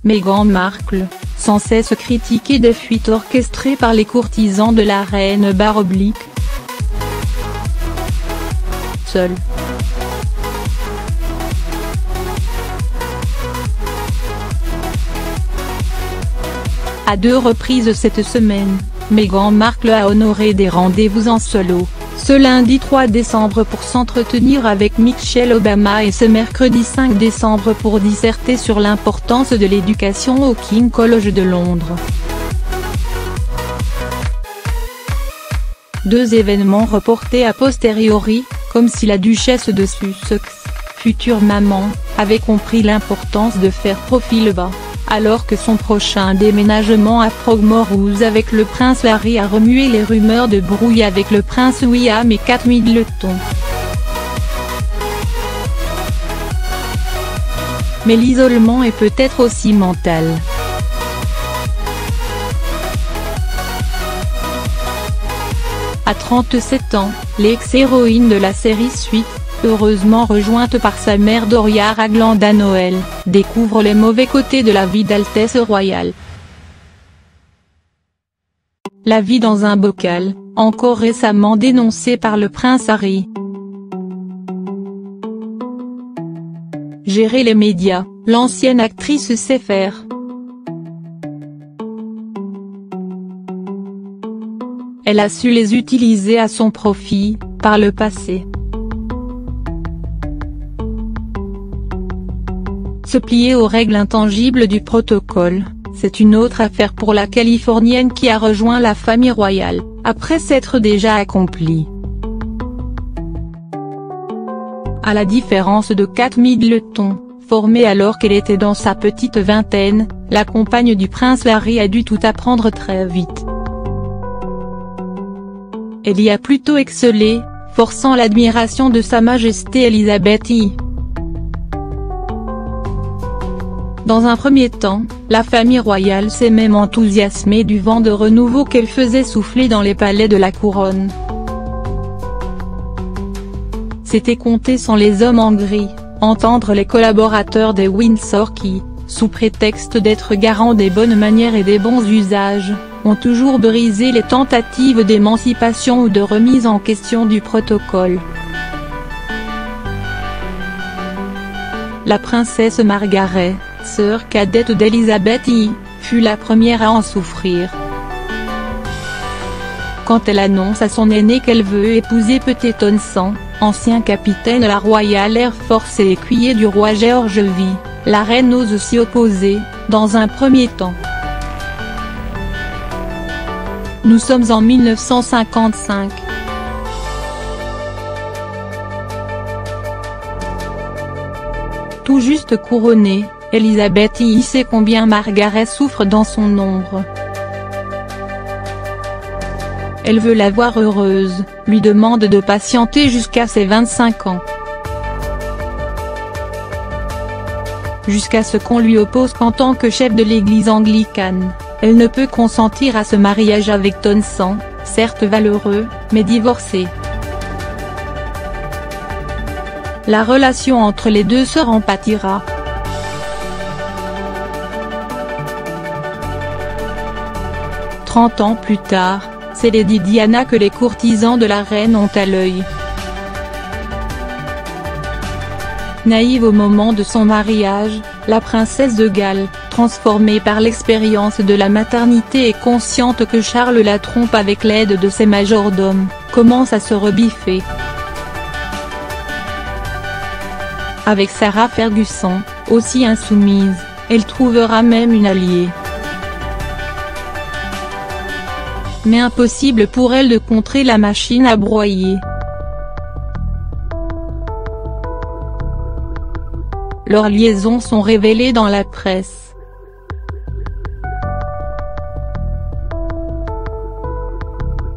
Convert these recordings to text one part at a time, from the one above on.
Meghan Markle, sans cesse critiquée des fuites orchestrées par les courtisans de la reine / seule. À 2 reprises cette semaine, Meghan Markle a honoré des rendez-vous en solo, ce lundi 3 décembre pour s'entretenir avec Michelle Obama et ce mercredi 5 décembre pour disserter sur l'importance de l'éducation au King's College de Londres. 2 événements reportés a posteriori, comme si la duchesse de Sussex, future maman, avait compris l'importance de faire profil bas, alors que son prochain déménagement à Frogmore House avec le prince Harry a remué les rumeurs de brouille avec le prince William et Kate Middleton. Mais l'isolement est peut-être aussi mental. À 37 ans, l'ex-héroïne de la série Suits, heureusement rejointe par sa mère Doria Ragland à Noël, découvre les mauvais côtés de la vie d'Altesse royale. La vie dans un bocal, encore récemment dénoncée par le prince Harry. Gérer les médias, l'ancienne actrice sait faire. Elle a su les utiliser à son profit, par le passé. Se plier aux règles intangibles du protocole, c'est une autre affaire pour la Californienne qui a rejoint la famille royale, après s'être déjà accomplie. À la différence de Kate Middleton, formée alors qu'elle était dans sa petite vingtaine, la compagne du prince Harry a dû tout apprendre très vite. Elle y a plutôt excellé, forçant l'admiration de Sa Majesté Elisabeth I. Dans un premier temps, la famille royale s'est même enthousiasmée du vent de renouveau qu'elle faisait souffler dans les palais de la couronne. C'était compter sans les hommes en gris, entendre les collaborateurs des Windsor qui, sous prétexte d'être garants des bonnes manières et des bons usages, ont toujours brisé les tentatives d'émancipation ou de remise en question du protocole. La princesse Margaret, sœur cadette d'Elisabeth I, fut la première à en souffrir. Quand elle annonce à son aîné qu'elle veut épouser Pete Townsend, ancien capitaine de la Royal Air Force et écuyer du roi George V, la reine ose s'y opposer, dans un premier temps. Nous sommes en 1955. Tout juste couronnée, Elisabeth I sait combien Margaret souffre dans son ombre. Elle veut la voir heureuse, lui demande de patienter jusqu'à ses 25 ans. Jusqu'à ce qu'on lui oppose qu'en tant que chef de l'église anglicane, elle ne peut consentir à ce mariage avec Townsend, certes valeureux, mais divorcé. La relation entre les deux sœurs en pâtira. « 30 ans plus tard, c'est Lady Diana que les courtisans de la reine ont à l'œil. Naïve au moment de son mariage, la princesse de Galles, transformée par l'expérience de la maternité et consciente que Charles la trompe avec l'aide de ses majordomes, commence à se rebiffer. Avec Sarah Ferguson, aussi insoumise, elle trouvera même une alliée. Mais impossible pour elle de contrer la machine à broyer. Leurs liaisons sont révélées dans la presse.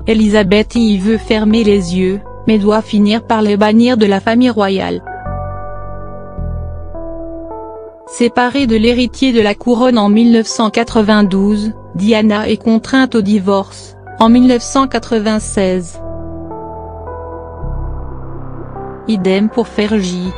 Elisabeth y veut fermer les yeux, mais doit finir par les bannir de la famille royale. Séparée de l'héritier de la couronne en 1992, Diana est contrainte au divorce, en 1996. Idem pour Fergie.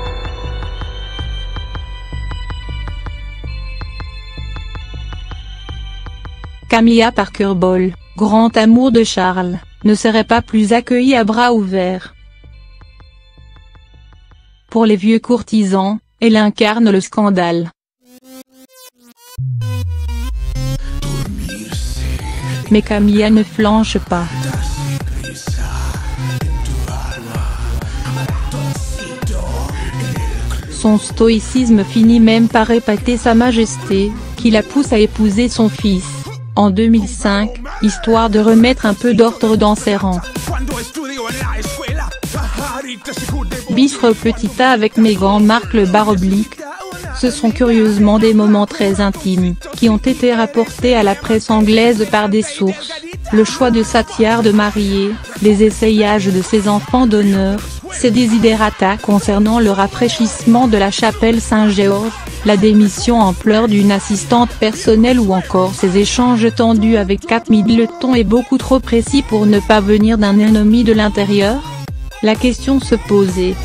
Camilla Parker Bowles, grand amour de Charles, ne serait pas plus accueillie à bras ouverts. Pour les vieux courtisans, elle incarne le scandale. Mais Camilla ne flanche pas. Son stoïcisme finit même par épater Sa Majesté, qui la pousse à épouser son fils, en 2005, histoire de remettre un peu d'ordre dans ses rangs. Bifre Petit A avec Meghan Markle /. Ce sont curieusement des moments très intimes, qui ont été rapportés à la presse anglaise par des sources. Le choix de Satyar de marier, les essayages de ses enfants d'honneur, ses desiderata concernant le rafraîchissement de la chapelle Saint-Georges, la démission en pleurs d'une assistante personnelle ou encore ses échanges tendus avec Kate Middleton est beaucoup trop précis pour ne pas venir d'un ennemi de l'intérieur. La question se posait,